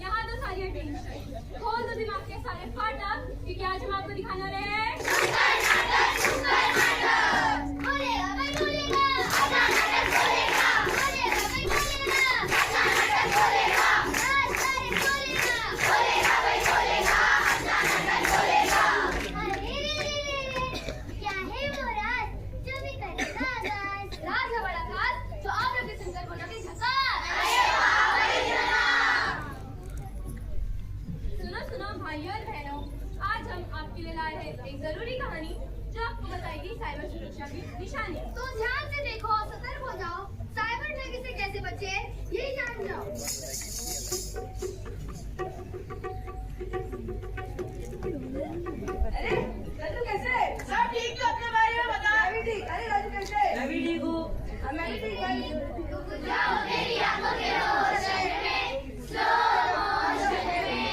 यहाँ तो सारी टेंशन खोल दो दिमाग के सारे फाटक, क्योंकि आज हम आपको दिखाने वाले हैं एक जरूरी कहानी जो आपको बताएगी साइबर सुरक्षा की निशानी। तो ध्यान से देखो, सतर्क हो जाओ, साइबर ठगी से कैसे बचे यही जान जाओ। अरे राजू कैसे? सब ठीक तो अपने बारे में बता। मैं भी ठीक। अरे राजू कैसे? मैं भी ठीक हूँ। मैं भी ठीक हूँ। रुक जाओ मेरी आंखों के रोशनी में, स्लो मोशन में।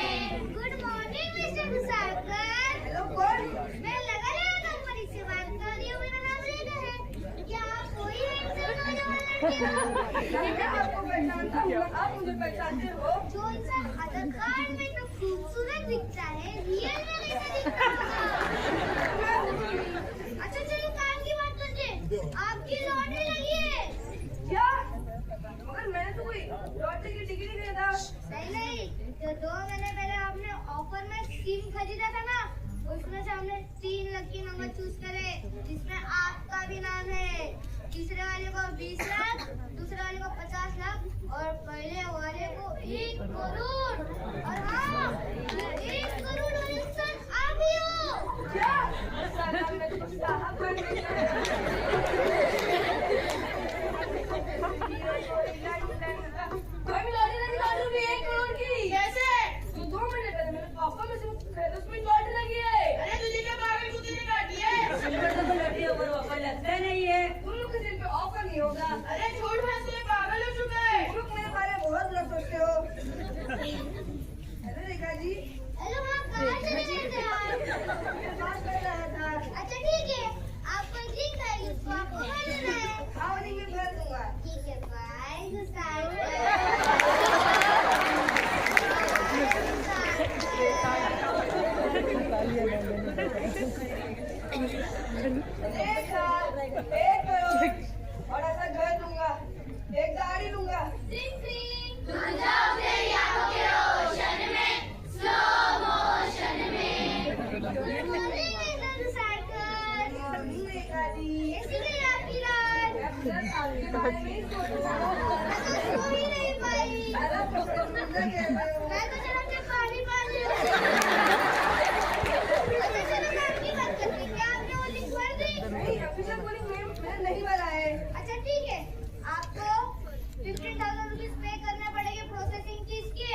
गुड मॉर्निंग मिस्टर मुसाफिर। हेलो कौन? मैं लगा रहा कंपनी से बात कर रही हूँ, मेरा नाम रेखा है। क्या आप कोई हैंडसम नौजवान लड़की हो? मैं आपको पहचानता हूँ, आप मुझे पहचानते हो? जो इंसान आधार कार्ड में तो खूबसूरत दिखता है, रियल में कैसा दिखता होगा? अच्छा चलो काम की बात करते हैं। आपकी लॉटरी लगी है। क्या? मगर मैंने तो कोई लॉटरी की टिकट नहीं खरीदा। नहीं, जो 2 महीने पहले आपने ऑफर में सिम खरीदा था ना, उसमें से हमने 3 लकी नंबर चूज करे, जिसमें आपका भी नाम है। तीसरे वाले को 20 लाख, दूसरे वाले को 50 लाख और पहले वाले को 1 करोड़। और हाँ, 1 करोड़ वाले इंसान आप ही हो। क्या? साला मैं तो साहब बन गई है। कोई भी लॉटरी नहीं मालूम 1 करोड़ की। कैसे? तो 2 महीने पहले मैंने पापा में से उसमें लॉटरी लगी है। अरे तुझे क्या पागल कुत्ते ने काट दिया है? लड़की ऊपर वापस लगता नहीं है। तुम लोग के दिल पे ऑफर नहीं होगा। अरे झूठ में से पागल हो चुका है। तुम लोग मेरे बारे में बहुत गलत सोचते हो। अरे रेखा जी। हेलो आप कहाँ चले गए थे यार? मैं बात कर रहा था। अच्छा ठीक है, आपको ड्रिंक चाहिए, उसको आपको भर देना है। हाँ नहीं मैं भर दूंगा। ठीक है, बाय रेखा 1 करोड़ और ऐसा घर दूंगा, एक गाड़ी दूंगा। ड्रिंक आ जाओ तेरी आंखों के रोशन में, स्लो मोशन में। अरे मेरा साइकिल, मॉर्निंग रेखा जी। ऐसी गई आपकी रात। आपके बारे में ही सोच रहा हूँ। मैं तो सो ही नहीं पाई। अरे पसंद है मैं तो चलो के पानी पान ले। अच्छा चलो काम की बात करते हैं। क्या आपने वो लिंक भर दी? नहीं ऑफिशियल बोलिंग मैंने नहीं भरा है। अच्छा ठीक है, आपको 15,000 रुपीज पे करना पड़ेगा प्रोसेसिंग फीस के।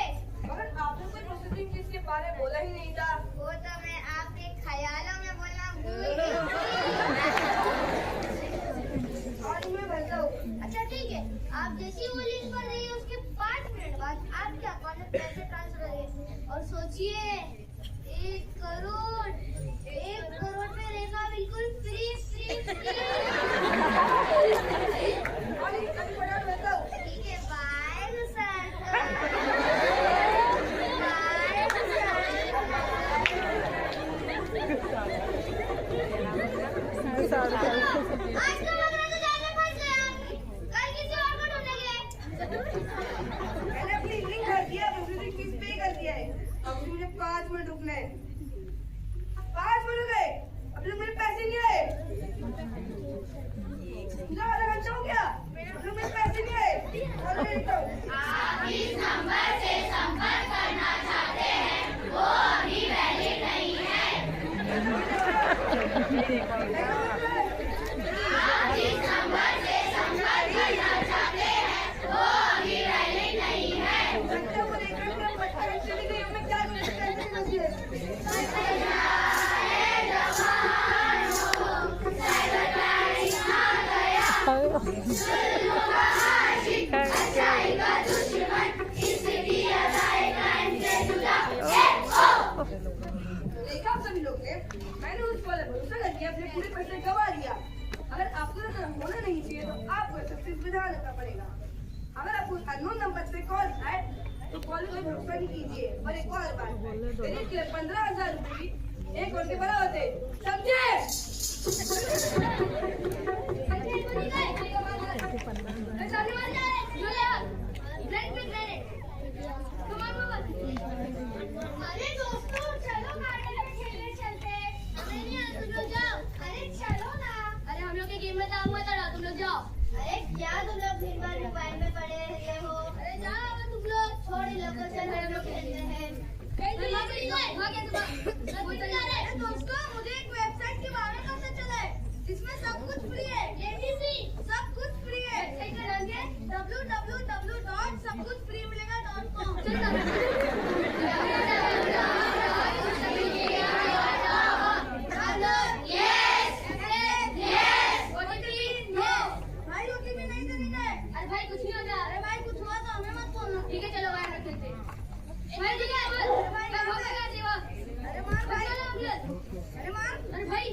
मगर आपने कोई प्रोसेसिंग फीस के बारे में बोला ही नहीं था। वो तो मैं आपके ख्यालों में बोलना भूल गई। आज मैं भरता हूँ। अच्छा ठीक है, आप जैसी वो लिंक भर रही है उसके 5 मिनट बाद आपके अकाउंट में पैसे ट्रांसफर होंगे। और सोचिए 1 करोड़, 1 करोड़ में रेखा बिल्कुल फ्री फ्री फ्री। अभी फटाफट भरता हूँ। ठीक है, बाय मुसाफिर। बाय मुसाफिर। आज का बकरा तो जाने फंस गया, कल किसी और को ढूंढेंगे। मैंने अपनी लिंक भर दिया, प्रोसेसिंग फीस पे कर दिया है। अब मुझे 5 मिनट रुकना है। 5 मिनट हो गए, अब तक मेरे पैसे नहीं आए। आधा घंटा हो गया, अब तक मेरे पैसे नहीं आए। और मैं देखता हूँ। आप इस नंबर से संपर्क करना चाहते हैं, वो अभी वैलिड नहीं है। देखा आप सभी लोग ने, मैंने उस पर भरोसा करके अपने पूरे पैसे गवा दिया। अगर आपको ऐसा होना नहीं चाहिए तो आपको सक्सेस विधान रखना पड़ेगा। अगर आपको अननोन नंबर से कॉल आए तो कॉल पर भरोसा नहीं कीजिए। और एक और बात, क्रेडिट के 15,000 रुपये एक और के बराबर होते, समझे? अरे दोस्तों चलो गार्डन में खेलने चलते हैं। नहीं तुम लोग जाओ। अरे चलो ना। अरे हम लोग के गेम में काम हुआ था, तुम लोग जाओ। अरे क्या तुम लोग दिन भर मोबाइल में पड़े रहते हो? अरे जाओ अब तुम लोग। छोड़ लोग चल हम लोग खेलते हैं। अरे दोस्तों मुझे एक वेबसाइट के बारे में पता चला है जिसमें सब कुछ फ्री है। सब कुछ फ्री है। www.sabkuchfreemilega.com। भाई ओटीपी नहीं देना है। अरे भाई कुछ नहीं होता। अरे भाई कुछ हुआ तो हमें मत बोलना। ठीक है चलो बाहर खेलते हैं। भाई ठीक है अरे भाई मैं भाग गया देवा। अरे मार भाई। चलो हम लोग। अरे मार। अरे भाई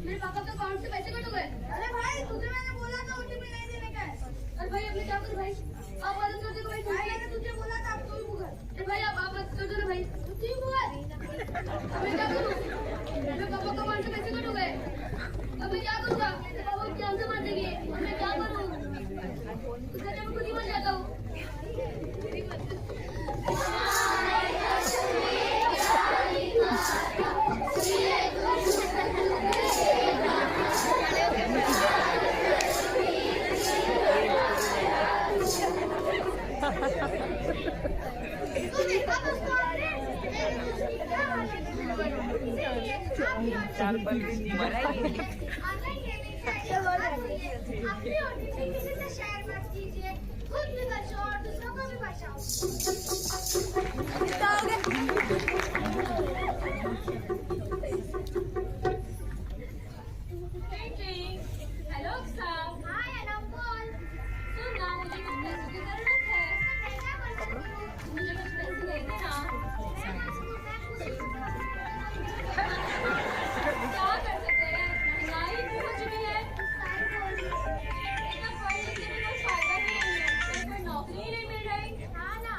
मेरे पापा के अकाउंट से पैसे कट हो गए। अरे भाई तुझे मैंने बोला था ओटीपी नहीं देने का है। अरे भाई अपने क्या करूं भाई? आप मदद कर दो भाई। भाई मैंने तुझे बोला था अब तू ही भुगत। अरे भाई आप मदद कर दो ना भाई। तू ही भुगत। अब मैं क्या करूं? मेरे पापा के अकाउंट से पैसे कट हो गए। अब मैं क्या करूंगा? मेरे पापा मुझे जान से मार देंगे। अब मैं क्या करूं? उसका जब मैं खुद ही मर जाता हूं। तो देखा दोस्तों आपने ऑनलाइन गेमिंग अपनी ओटीपी किसी से शेयर मत कीजिए। खुद भी बचो और दूसरों को भी बचाओ। हेलो साहब। हाय अनम बोल। सुन ना मुझे कुछ पैसों की जरूरत है। मैं क्या कर सकती हूँ? मुझे कुछ पैसे दे देना। क्या कर सकते हैं? महंगाई इतनी हो चुकी है। इतना पढ़ लिख के भी कोई फायदा नहीं है। कोई नौकरी ही नहीं मिल रही। हाँ ना।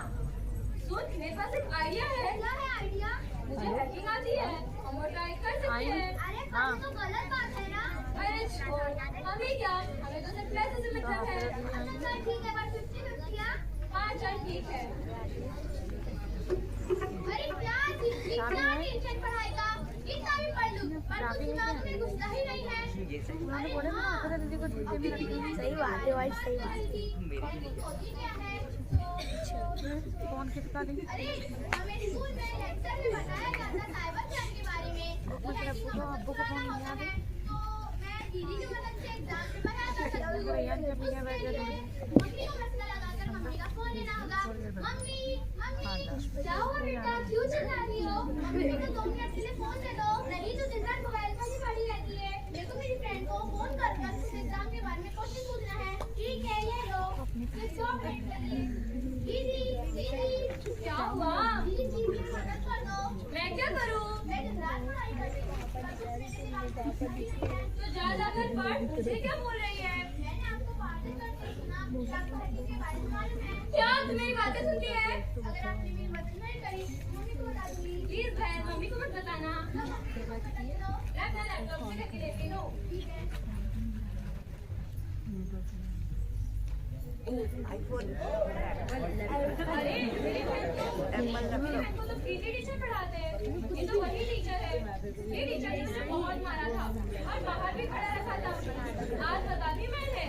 सुन मेरे पास एक आइडिया है। क्या है आइडिया? मुझे हैकिंग आती है। हम वो ट्राई कर सकते हैं। अरे पर तो गलत बात है ना। अरे छोड़, हमें क्या? हमें तो सिर्फ पैसे से मतलब है। अच्छा चल ठीक है पर 50-50 हाँ? हाँ चल ठीक है। अरे क्या टेंशन पढ़ाई का? इतना भी पढ़ लूं पर कुछ दिमाग में घुसता ही नहीं है। अरे हाँ सही बात है भाई, सही बात है। होती क्या है? कौन किसका नहीं? अरे हमें स्कूल में लेक्चर में बताया जाता साइबर क्राइम के बारे में। अब्बू को फोन नहीं आते। तो मैं दीदी की मदद से एग्जाम प्रिपेयर कर सकती हूँ। भैया जब भी है वैसे तो मम्मी को मसला लगाकर मम्मी का फोन लेना होगा। मम्मी क्या हुआ बेटा, क्यों चिल्ला रही हो? मम्मी को 2 मिनट के लिए फोन दे दो। नहीं तो दिन रात मोबाइल पर ही पड़ी रहती है। मेरे को मेरी फ्रेंड को फोन कर उस एग्जाम के बारे में क्वेश्चन पूछना है। ठीक है ये लो। स्विच ऑफ करिए। दीदी क्या हुआ? दीदी प्लीज मेरी मदद कर दो। मैं क्या करूँ? मैं दिन रात पढ़ाई कर रही हूँ पर कुछ मेरे दिमाग में घुसता ही नहीं है। तो जा जाकर पढ़। मुझे क्या बोल रही है? मैंने आपको बातें करते सुना। आपको हकीकत के बारे में मालूम है? क्या तू मेरी बातें सुनती है? अगर आपने मेरी मदद नहीं करी मम्मी को बता दूंगी। प्लीज बहन मम्मी को मत बताना। मैं अपना लैपटॉप से करके लेती हूँ। ठीक है। अरे मेरी बहन को तो पीटी टीचर पढ़ाते हैं। ये तो वही टीचर है। ये टीचर ने मुझे बहुत मारा था और बाहर भी खड़ा रखा था। आज बता दी मैंने।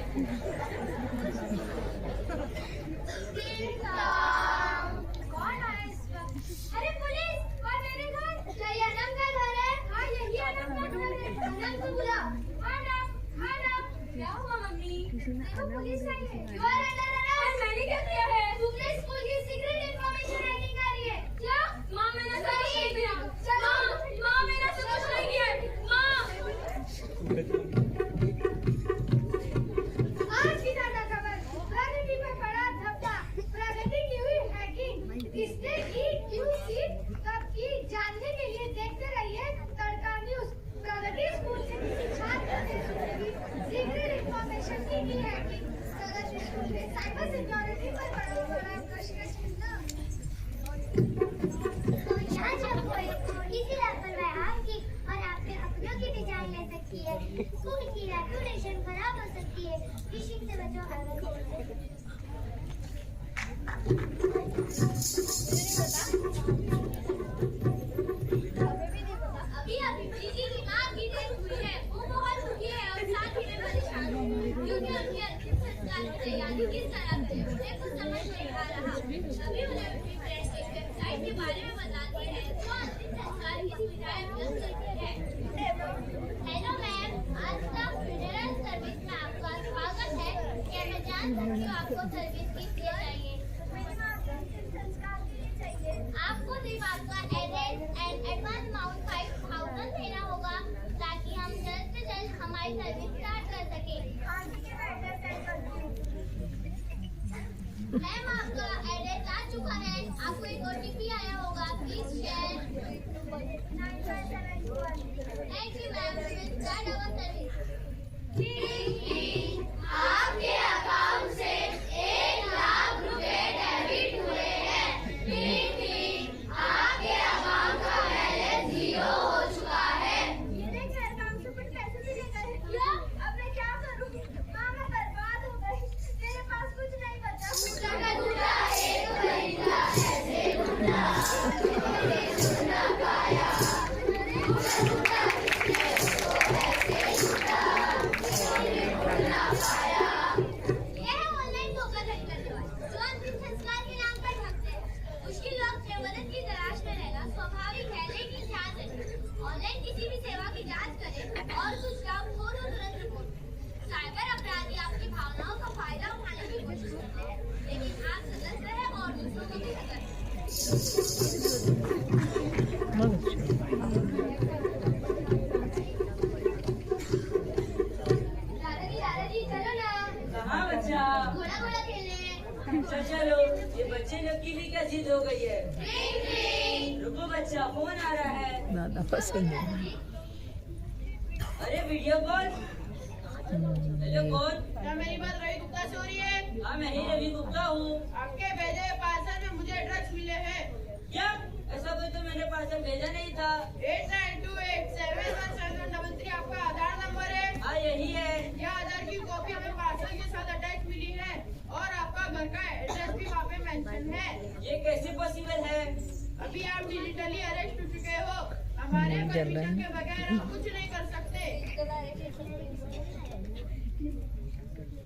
कौन आया इस वक्त? अरे पुलिस और मेरे घर। क्या ये अनम का घर है? हाँ यही अनम का घर है। किसी में आना पुलिस होगा, नहीं किसी है। में You are under arrest. मैंने क्या किया है? तुमने स्कूल की सीक्रेट इंफॉर्मेशन हैकिंग करी है। क्या? माँ मैंने सब कुछ नहीं किया। माँ मैंने सब कुछ नहीं किया है। माँ आज की ताजा खबर। प्रगति पे पड़ा धब्बा। प्रगति की हुई हैकिंग। किसने की, क्यों की, कब की, जानने के लिए देखते रहिए तड़का न्यूज। प्रगति स्कूल से किसी छात्र ने सीक्रेट इंफॉर्मेशन की हैकिंग। प्रगति स्कूल में साइबर सिक्योरिटी पर बड़ा प्रश्न चिन्ह। तो यहाँ जब कोई छोटी सी लापरवाही की और आपके अपनों की भी जान ले सकती है, स्कूल की रेपुटेशन खराब हो सकती है। फिशिंग से बचो, अगर अभी अभी दीदी की मां की डेथ हुई है। वो बहुत दुखी है और साथ ही में परेशान है क्योंकि उनके अंतिम संस्कार की तैयारी किस तरह करें उन्हें कुछ समझ नहीं आ रहा। अभी उन्हें अपनी फ्रेंड की वेबसाइट के बारे में बताती है जो अंतिम संस्कार की सुविधाएं उपलब्ध करती है। हेलो मैम, आज तक फ्यूनरल सर्विस में आपका स्वागत है। क्या मैं जान सकती हूँ आपको सर्विस किस लिए चाहिए? आपको सिर्फ आपका एड्रेस एंड एडवांस अमाउंट 5000 देना होगा ताकि हम जल्द से जल्द हमारी सर्विस स्टार्ट कर सकें। मैम, आपका एड्रेस आ चुका है। आपको एक OTP आया होगा, please share. Thank you ma'am, we will start our service. आपके अकाउंट से 1 लाख रुपए डेबिट हुए हैं। आपके अकाउंट का बैलेंस 0 हो चुका है। ये देख, अकाउंट से कुछ पैसे भी लेकर है। क्या? अब मैं क्या करूं? माँ, मैं बर्बाद हो गई। मेरे पास कुछ नहीं बचा। दूसरा का दूसरा एक खरीदा ऐसे ढूंढा। ढूंढा पाया। ढूंढा किसने उसको ऐसे ढूंढा। ढूंढा पाया। ये है ऑनलाइन धोखाधड़ी करने वाले जो अंतिम संस्कार के नाम पर ठगते हैं। मुश्किल वक्त में मदद की तलाश में रहना स्वाभाविक है, लेकिन ध्यान रखें ऑनलाइन किसी भी सेवा की जांच करें और कुछ डाउट हो तो तुरंत रिपोर्ट करें। साइबर अपराधी आपकी भावनाओं का फायदा उठाने की कोशिश करते हैं, लेकिन आप सतर्क रहें और दूसरों को भी सतर्क दादाजी चलो ना, कहाँ बच्चा? घोड़ा घोड़ा खेलने। चलो, ये बच्चे लोग की भी क्या जिद हो गई है? रुको बच्चा, फोन आ रहा है। दादा पसंद है। अरे वीडियो कॉल। हेलो कौन? क्या मेरी बात रवि गुप्ता से हो रही है? हाँ मैं ही रवि गुप्ता हूँ। आपके भेजे पार्सल में मुझे ड्रग्स मिले हैं। क्या? ऐसा कोई तो मैंने पार्सल भेजा नहीं था। 8928717133 आपका आधार नंबर है। हाँ यही है। यह आधार की कॉपी हमें पार्सल के साथ अटैच मिली है और आपका घर का एड्रेस भी वहाँ पे मेंशन है। ये कैसे पॉसिबल है? अभी आप डिजिटली अरेस्ट हो चुके हो। हमारे परमिशन के बगैर आप कुछ नहीं कर सकते।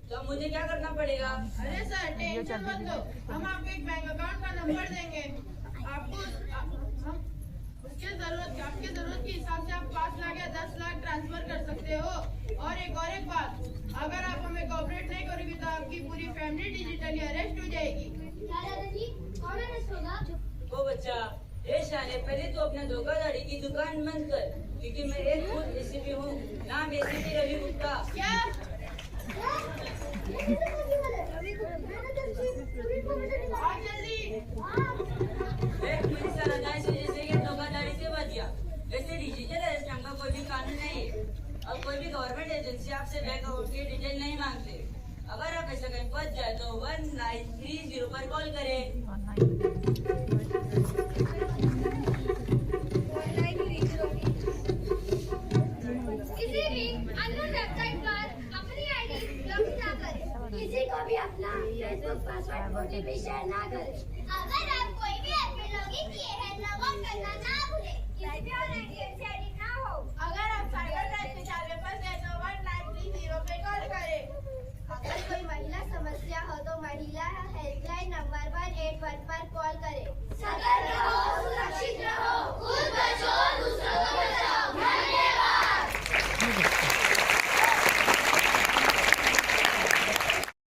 तो मुझे क्या करना पड़ेगा? अरे सर, टेंशन मत लो, हम आपको एक बैंक अकाउंट का नंबर देंगे। आपको हम उसके आपके जरूरत के हिसाब से आप 5 लाख या 10 लाख ट्रांसफर कर सकते हो। और एक बात, अगर आप हमें कोऑपरेट नहीं करोगे तो आपकी पूरी फैमिली डिजिटली अरेस्ट हो जाएगी। दादाजी कौन अरेस्ट होगा? ओ बच्चा, ए शाने, पहले तो अपना धोखाधड़ी की दुकान बंद कर, क्योंकि मैं एक खुद एसीपी हूँ। नाम एसीपी रवि गुप्ता। क्या? आज जल्दी। मुझे सरादाई से जैसे ये धोखाधड़ी से बच गया। वैसे डिजिटल अरेस्ट नाम का कोई भी कानून नहीं है और कोई भी गवर्नमेंट एजेंसी आपसे बैंक अकाउंट की डिटेल नहीं मांगते। अगर आप ऐसा कहीं फंस जाए तो 1930 पर कॉल करें। किसी भी अननोन वेबसाइट पर अपनी आईडी लॉगिन ना करें। किसी को भी अपना फेसबुक पासवर्ड OTP शेयर ना करें। अगर आप कोई भी ऐप में लॉगिन किए हैं, लॉग आउट करना ना भूलें। किसी भी ऑनलाइन गेम से